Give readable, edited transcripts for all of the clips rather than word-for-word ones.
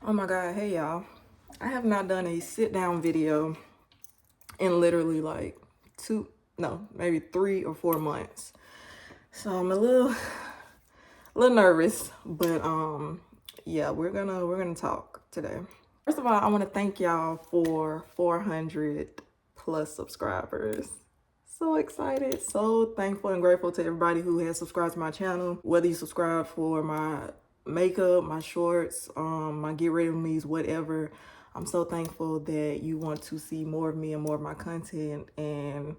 Oh my god, hey y'all. I have not done a sit down video in literally like maybe 3 or 4 months. So I'm a little nervous, but yeah, we're gonna talk today. First of all, I want to thank y'all for 400 plus subscribers. So excited, so thankful and grateful to everybody who has subscribed to my channel. Whether you subscribe for my makeup, my shorts, my get ready with me's, whatever. I'm so thankful that you want to see more of me and more of my content, and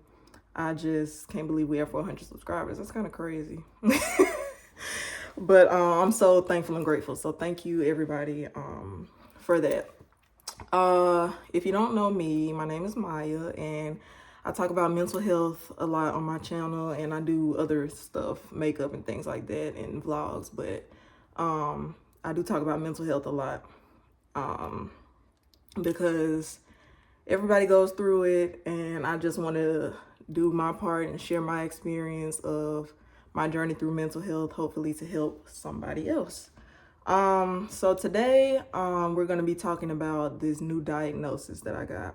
I just can't believe we have 400 subscribers. That's kind of crazy. But I'm so thankful and grateful. So thank you everybody for that. If you don't know me, my name is Maya, and I talk about mental health a lot on my channel, and I do other stuff, makeup and things like that, and vlogs. But I do talk about mental health a lot because everybody goes through it, and I just want to do my part and share my experience of my journey through mental health, hopefully to help somebody else. So today, we're going to be talking about this new diagnosis that I got.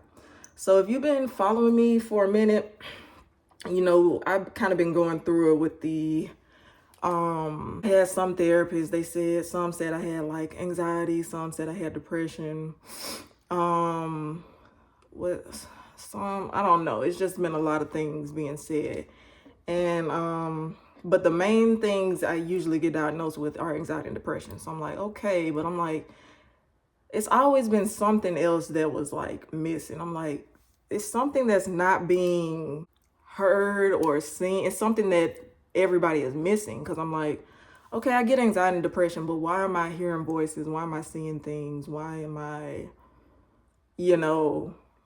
So if you've been following me for a minute, you know, I've kind of been going through it with I had some therapists, some said I had like anxiety, some said I had depression. I don't know. It's just been a lot of things being said. And, but the main things I usually get diagnosed with are anxiety and depression. So I'm like, okay, but I'm like, it's always been something else that was like missing. I'm like, it's something that's not being heard or seen. It's something that everybody is missing. Cause I'm like, okay, I get anxiety and depression, but why am I hearing voices? Why am I seeing things? Why am I,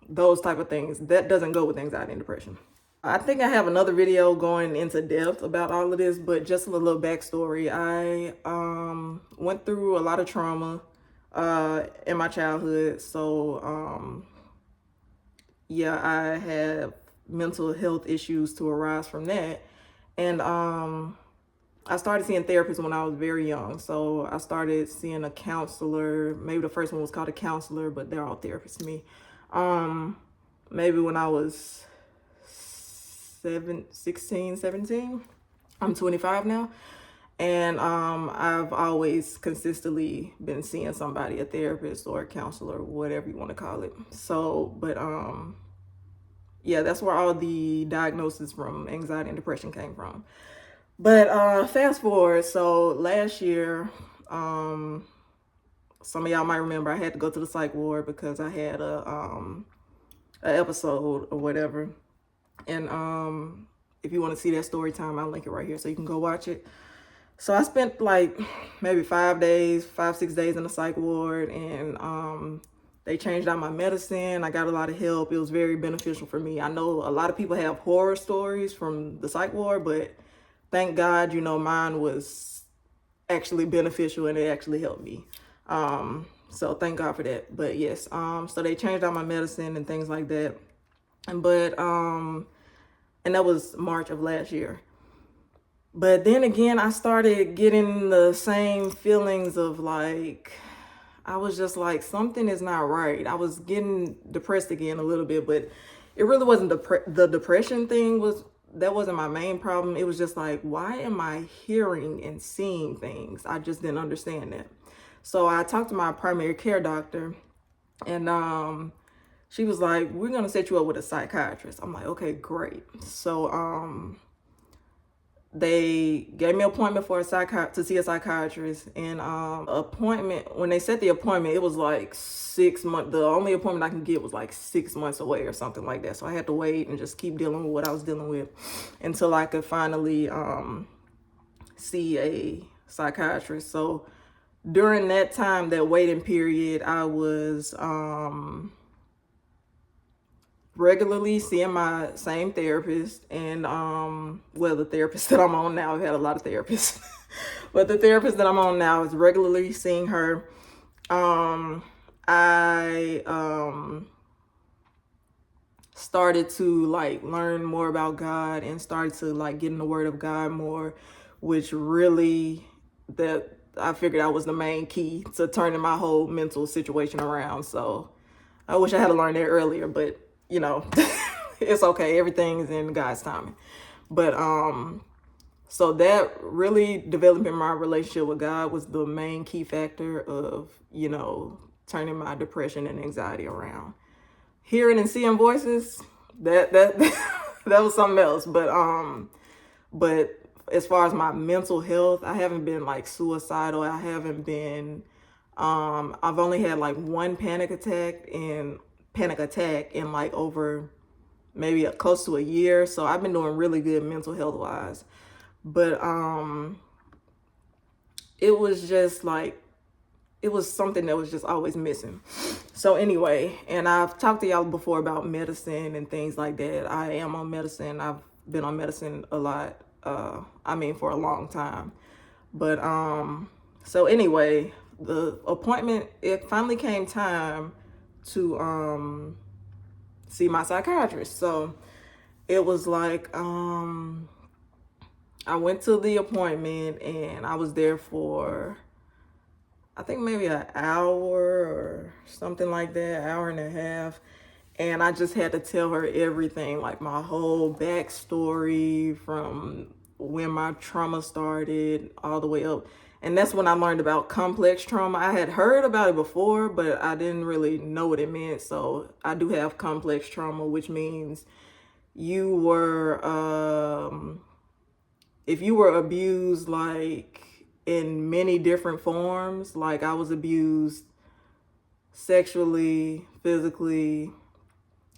those type of things that doesn't go with anxiety and depression. I think I have another video going into depth about all of this, but just a little backstory. I went through a lot of trauma in my childhood. So yeah, I have mental health issues to arise from that. And I started seeing therapists when I was very young. So I started seeing a counselor. Maybe the first one was called a counselor, but they're all therapists to me. Maybe when I was 16, 17. I'm 25 now. And I've always consistently been seeing somebody, a therapist or a counselor, whatever you want to call it. So, but yeah, that's where all the diagnosis from anxiety and depression came from. But fast forward, so last year, some of y'all might remember I had to go to the psych ward because I had a episode or whatever. And if you want to see that story time, I'll link it right here so you can go watch it. So I spent like maybe 6 days in the psych ward, and they changed out my medicine. I got a lot of help. It was very beneficial for me. I know a lot of people have horror stories from the psych ward, but thank God, mine was actually beneficial and it actually helped me. So thank God for that. But yes, so they changed out my medicine and things like that. But and that was March of last year. But then again, I started getting the same feelings of like, I was just like, something is not right. I was getting depressed again a little bit, but it really wasn't the depression thing that wasn't my main problem. It was just like, why am I hearing and seeing things? I just didn't understand that. So I talked to my primary care doctor, and she was like, we're going to set you up with a psychiatrist. I'm like, okay, great. So they gave me an appointment for to see a psychiatrist. And when they set the appointment, it was like 6 months. The only appointment I can get was like 6 months away or something like that. So I had to wait and just keep dealing with what I was dealing with until I could finally see a psychiatrist. So during that time, that waiting period, I was regularly seeing my same therapist, and the therapist that I'm on now, I've had a lot of therapists, but the therapist that I'm on now is regularly seeing her. I started to like learn more about God and started to like get in the Word of God more, which really I figured that was the main key to turning my whole mental situation around. So I wish I had learned that earlier, but you know, it's okay. Everything's in God's timing. But so that really developing my relationship with God was the main key factor of, you know, turning my depression and anxiety around. Hearing and seeing voices, that that was something else. But as far as my mental health, I haven't been like suicidal. I haven't been I've only had like one panic attack in like over maybe close to a year. So I've been doing really good mental health wise. But it was just like, it was something that was just always missing. So anyway, and I've talked to y'all before about medicine and things like that. I am on medicine. I've been on medicine a lot. For a long time. But so anyway, the appointment, it finally came time to see my psychiatrist. So it was like I went to the appointment and I was there for, I think maybe an hour or something like that, hour and a half. And I just had to tell her everything, like my whole backstory from when my trauma started all the way up. And that's when I learned about complex trauma. I had heard about it before, but I didn't really know what it meant. So I do have complex trauma, which means you were, if you were abused like in many different forms, like I was abused sexually, physically,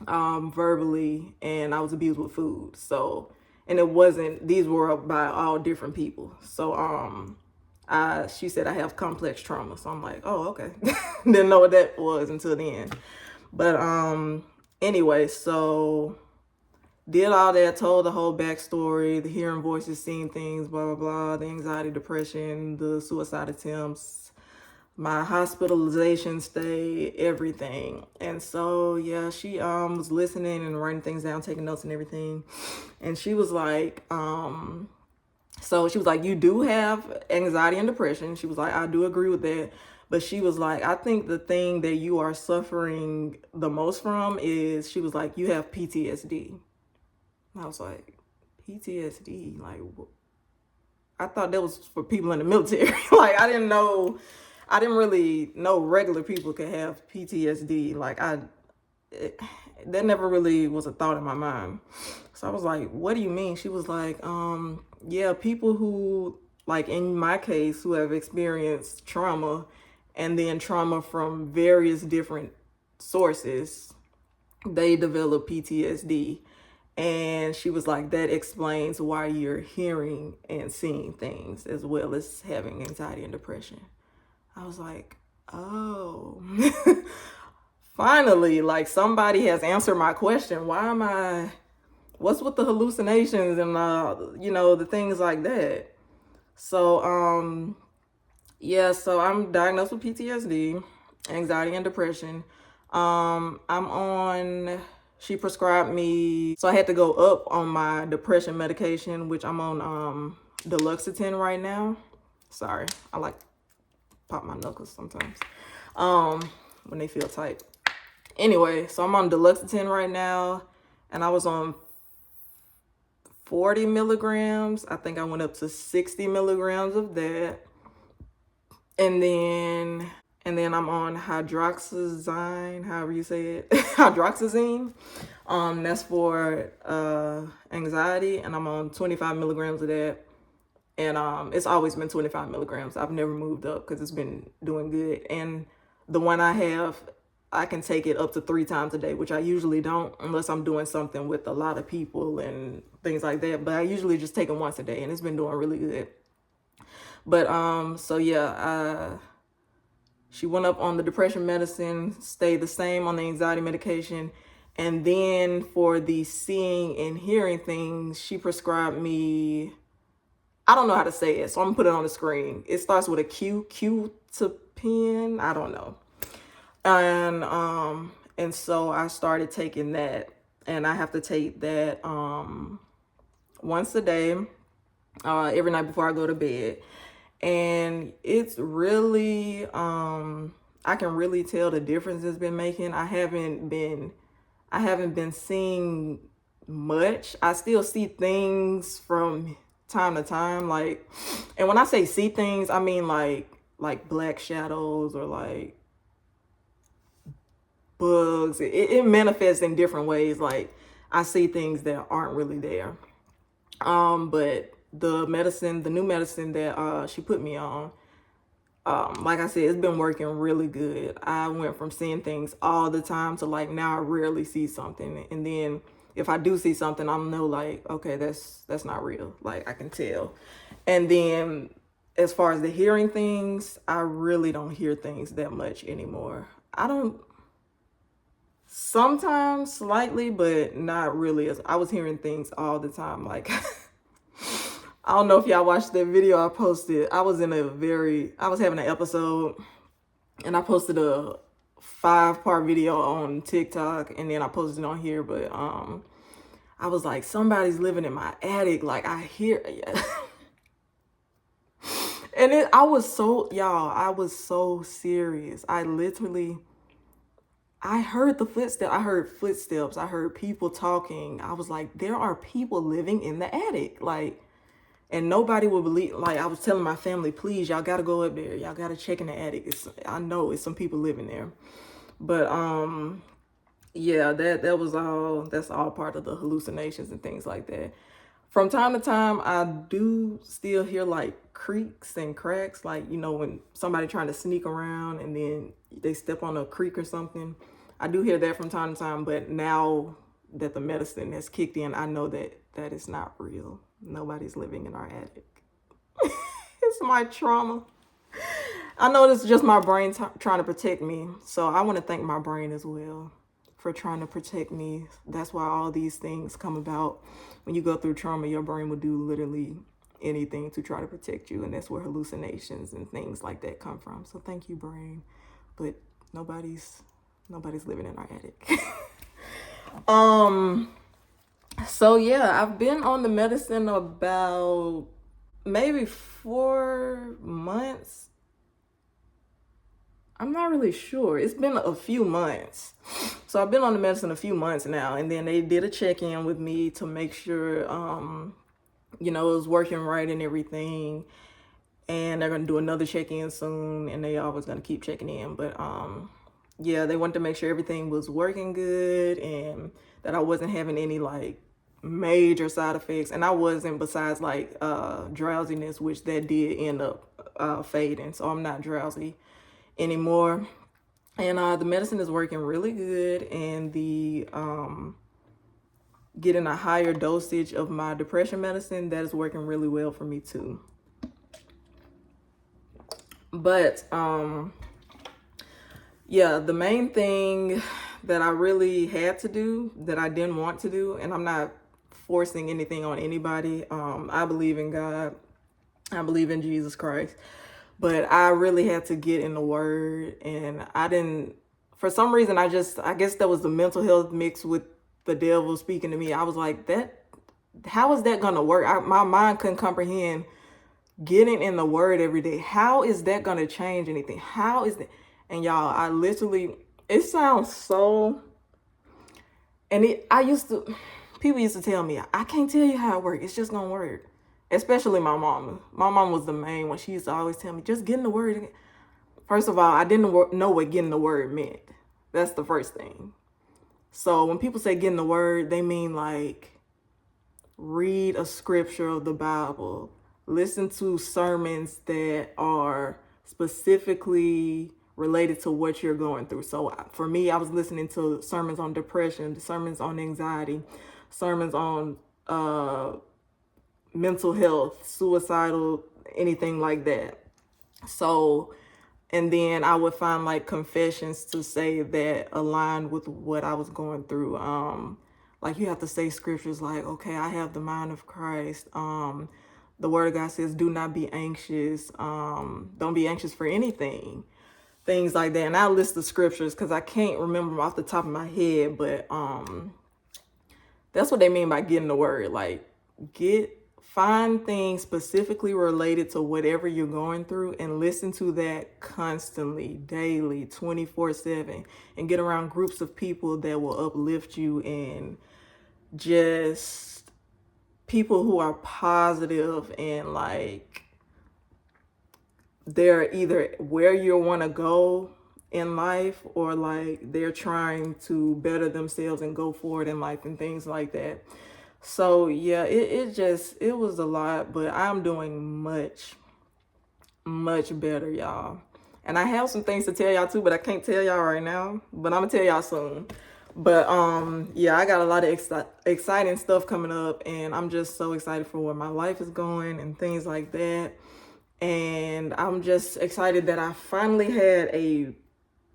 verbally, and I was abused with food. So, and it wasn't, these were by all different people. So she said I have complex trauma. So I'm like, oh, okay. Didn't know what that was until then. But anyway, so did all that, told the whole backstory, the hearing voices, seeing things, blah, blah, blah, the anxiety, depression, the suicide attempts, my hospitalization stay, everything. And so, yeah, she was listening and writing things down, taking notes and everything. And she was like, so she was like, you do have anxiety and depression. She was like, I do agree with that. But she was like, I think the thing that you are suffering the most from is, she was like, you have PTSD. And I was like, PTSD? Like, I thought that was for people in the military. Like, I didn't really know regular people could have PTSD. Like, that never really was a thought in my mind. So I was like, what do you mean? She was like, yeah, people who, like in my case, who have experienced trauma, and then trauma from various different sources, they develop PTSD. And she was like, that explains why you're hearing and seeing things as well as having anxiety and depression. I was like, oh, finally, like somebody has answered my question. What's with the hallucinations and, the things like that? So, yeah, so I'm diagnosed with PTSD, anxiety and depression. She prescribed me, so I had to go up on my depression medication, which I'm on Duloxetine right now. Sorry, I like pop my knuckles sometimes when they feel tight. Anyway, so I'm on Duloxetine right now, and I was on 40 milligrams. I think I went up to 60 milligrams of that. And then I'm on hydroxyzine, however you say it, hydroxyzine. That's for anxiety, and I'm on 25 milligrams of that. And it's always been 25 milligrams. I've never moved up because it's been doing good. And the one I have, I can take it up to 3 times a day, which I usually don't unless I'm doing something with a lot of people and things like that. But I usually just take it once a day, and it's been doing really good. But so yeah, she went up on the depression medicine, stayed the same on the anxiety medication. And then for the seeing and hearing things, she prescribed me, I don't know how to say it, so I'm gonna put it on the screen. It starts with a Q-tip, I don't know. And so I started taking that, and I have to take that once a day, every night before I go to bed. And it's really, I can really tell the difference it's been making. I haven't been seeing much. I still see things from time to time, like, and when I say see things, I mean like black shadows or like bugs. It manifests in different ways. Like, I see things that aren't really there. But the new medicine that she put me on, like I said, it's been working really good. I went from seeing things all the time to like now I rarely see something. And then if I do see something, I'm know like, okay, that's not real. Like, I can tell. And then as far as the hearing things, I really don't hear things that much anymore. I don't, sometimes slightly, but not really. I was hearing things all the time. Like, I don't know if y'all watched that video I posted. I was having an episode, and I posted a 5-part video on TikTok, and then I posted it on here. But I was like, somebody's living in my attic. Like, I hear, and I was so serious. I heard the footsteps. I heard footsteps. I heard people talking. I was like, there are people living in the attic. Like, and nobody would believe. Like, I was telling my family, please, y'all got to go up there. Y'all got to check in the attic. I know it's some people living there. But yeah, that's all part of the hallucinations and things like that. From time to time, I do still hear like creaks and cracks, like, when somebody trying to sneak around and then they step on a creak or something. I do hear that from time to time, but now that the medicine has kicked in, I know that is not real. Nobody's living in our attic. It's my trauma. I know this is just my brain trying to protect me. So I want to thank my brain as well for trying to protect me. That's why all these things come about. When you go through trauma, your brain will do literally anything to try to protect you. And that's where hallucinations and things like that come from. So thank you, brain. But nobody's living in our attic. So yeah, I've been on the medicine about maybe 4 months. I'm not really sure. It's been a few months. So I've been on the medicine a few months now, and then they did a check-in with me to make sure it was working right and everything. And they're gonna do another check-in soon, and they always gonna keep checking in. But yeah, they wanted to make sure everything was working good and that I wasn't having any like major side effects. And I wasn't, besides like drowsiness, which that did end up fading. So I'm not drowsy anymore. And the medicine is working really good, and the getting a higher dosage of my depression medicine, that is working really well for me too. But yeah, the main thing that I really had to do that I didn't want to do, and I'm not forcing anything on anybody. I believe in God. I believe in Jesus Christ. But I really had to get in the Word, and I didn't, for some reason, I guess that was the mental health mixed with the devil speaking to me. I was like, how is that going to work? My mind couldn't comprehend getting in the Word every day. How is that going to change anything? How is that? And y'all, it sounds so, and people used to tell me, I can't tell you how it works. It's just going to work. Especially my mama. My mom was the main one. She used to always tell me, just get in the Word. First of all, I didn't know what getting the Word meant. That's the first thing. So when people say get in the Word, they mean like read a scripture of the Bible. Listen to sermons that are specifically related to what you're going through. So for me, I was listening to sermons on depression, sermons on anxiety, sermons on mental health, suicidal, anything like that. So, and then I would find like confessions to say that aligned with what I was going through. Like you have to say scriptures like, okay, I have the mind of Christ. The Word of God says, do not be anxious. Don't be anxious for anything. Things like that. And I list the scriptures because I can't remember them off the top of my head, but that's what they mean by getting the Word. Like, get find things specifically related to whatever you're going through and listen to that constantly, daily, 24/7, and get around groups of people that will uplift you and just people who are positive and like they're either where you want to go in life or like they're trying to better themselves and go forward in life and things like that. So yeah, it was a lot, but I'm doing much better, y'all. And I have some things to tell y'all too, but I can't tell y'all right now, but I'm gonna tell y'all soon. But yeah, I got a lot of exciting stuff coming up, and I'm just so excited for where my life is going and things like that. And I'm just excited that I finally had a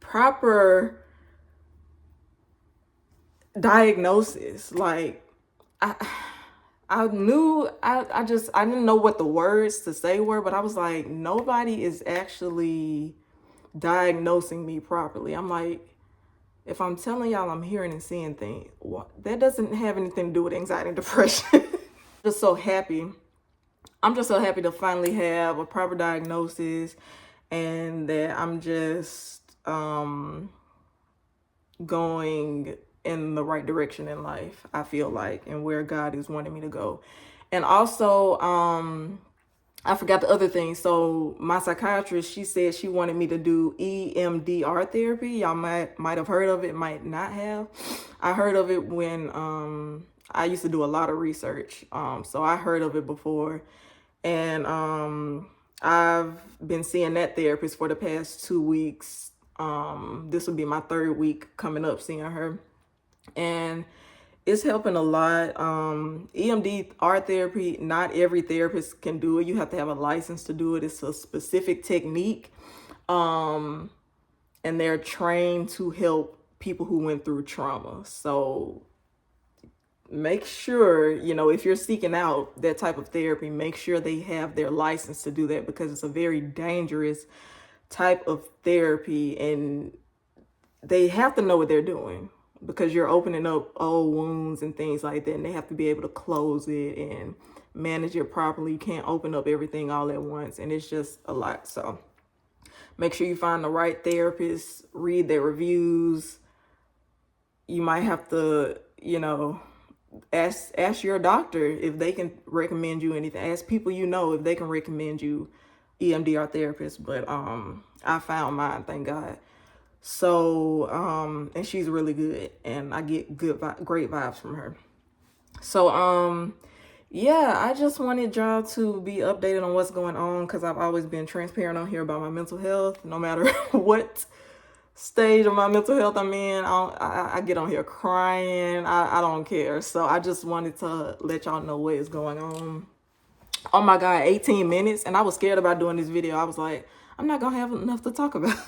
proper diagnosis. Like I knew I didn't know what the words to say were, but I was like, nobody is actually diagnosing me properly. I'm like, if I'm telling y'all I'm hearing and seeing things, that doesn't have anything to do with anxiety and depression. Just so happy. I'm just so happy to finally have a proper diagnosis and that I'm just going in the right direction in life, I feel like, and where God is wanting me to go. And also, I forgot the other thing. So my psychiatrist, she said she wanted me to do EMDR therapy. Y'all might have heard of it, might not have. I heard of it when I used to do a lot of research. So I heard of it before. And I've been seeing that therapist for the past 2 weeks. This will be my 3rd week coming up seeing her. And it's helping a lot. EMDR therapy, not every therapist can do it. You have to have a license to do it. It's a specific technique. And they're trained to help people who went through trauma. So make sure, if you're seeking out that type of therapy, make sure they have their license to do that, because it's a very dangerous type of therapy and they have to know what they're doing, because you're opening up old wounds and things like that, and they have to be able to close it and manage it properly. You can't open up everything all at once, and it's just a lot. So make sure you find the right therapist, read their reviews. You might have to, ask your doctor if they can recommend you anything. Ask people if they can recommend you EMDR therapists. But I found mine, thank God. So, and she's really good, and I get great vibes from her. So, yeah, I just wanted y'all to be updated on what's going on, because I've always been transparent on here about my mental health, no matter what stage of my mental health I'm in. I get on here crying. I don't care. So I just wanted to let y'all know what is going on. Oh my God, 18 minutes. And I was scared about doing this video. I was like, I'm not going to have enough to talk about.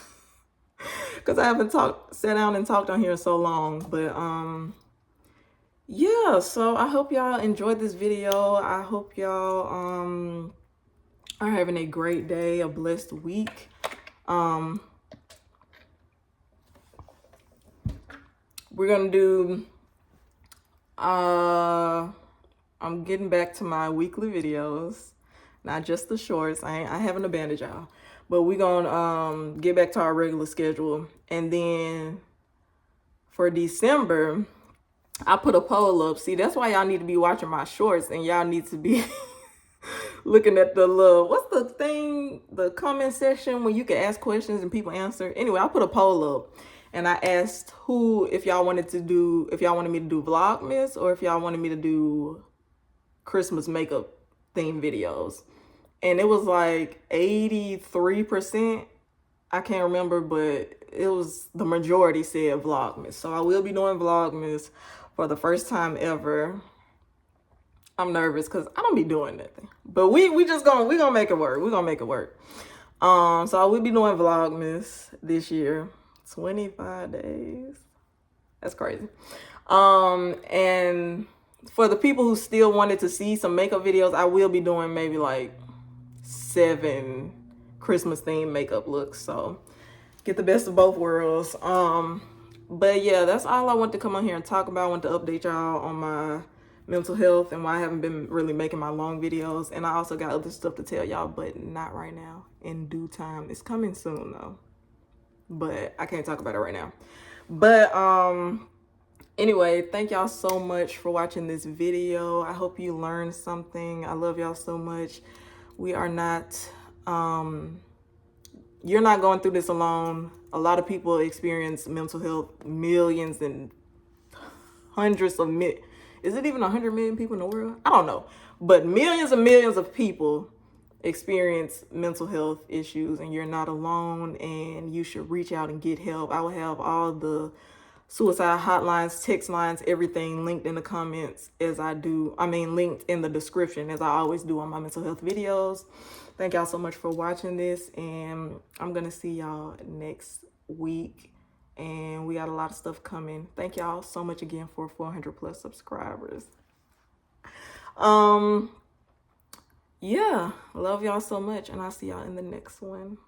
Because I haven't sat down and talked on here in so long. But yeah, so I hope y'all enjoyed this video. I hope y'all are having a great day, a blessed week. We're gonna do I'm getting back to my weekly videos, not just the shorts. I haven't abandoned y'all. But we're gonna get back to our regular schedule. And then for December, I put a poll up. See, that's why y'all need to be watching my shorts, and y'all need to be looking at the little, what's the thing, the comment section when you can ask questions and people answer. Anyway, I put a poll up, and I asked if y'all wanted me to do Vlogmas, or if y'all wanted me to do Christmas makeup theme videos. And it was like 83%. I can't remember, but it was, the majority said Vlogmas. So I will be doing Vlogmas for the first time ever. I'm nervous because I don't be doing nothing. But we gonna make it work. We're gonna make it work. So I will be doing Vlogmas this year. 25 days. That's crazy. And for the people who still wanted to see some makeup videos, I will be doing maybe like 7 Christmas themed makeup looks. So get the best of both worlds. But yeah, that's all I want to come on here and talk about. I want to update y'all on my mental health and why I haven't been really making my long videos. And I also got other stuff to tell y'all, but not right now. In due time. It's coming soon though, but I can't talk about it right now. But anyway, thank y'all so much for watching this video. I hope you learned something. I love y'all so much. We are not you're not going through this alone. A lot of people experience mental health. Millions and hundreds of is it even 100 million people in the world? I don't know, but millions and millions of people experience mental health issues, and you're not alone, and you should reach out and get help. I will have all the suicide hotlines, text lines, everything linked in the comments linked in the description, as I always do on my mental health videos. Thank y'all so much for watching this, and I'm gonna see y'all next week, and we got a lot of stuff coming. Thank y'all so much again for 400 plus subscribers. Yeah, love y'all so much, and I'll see y'all in the next one.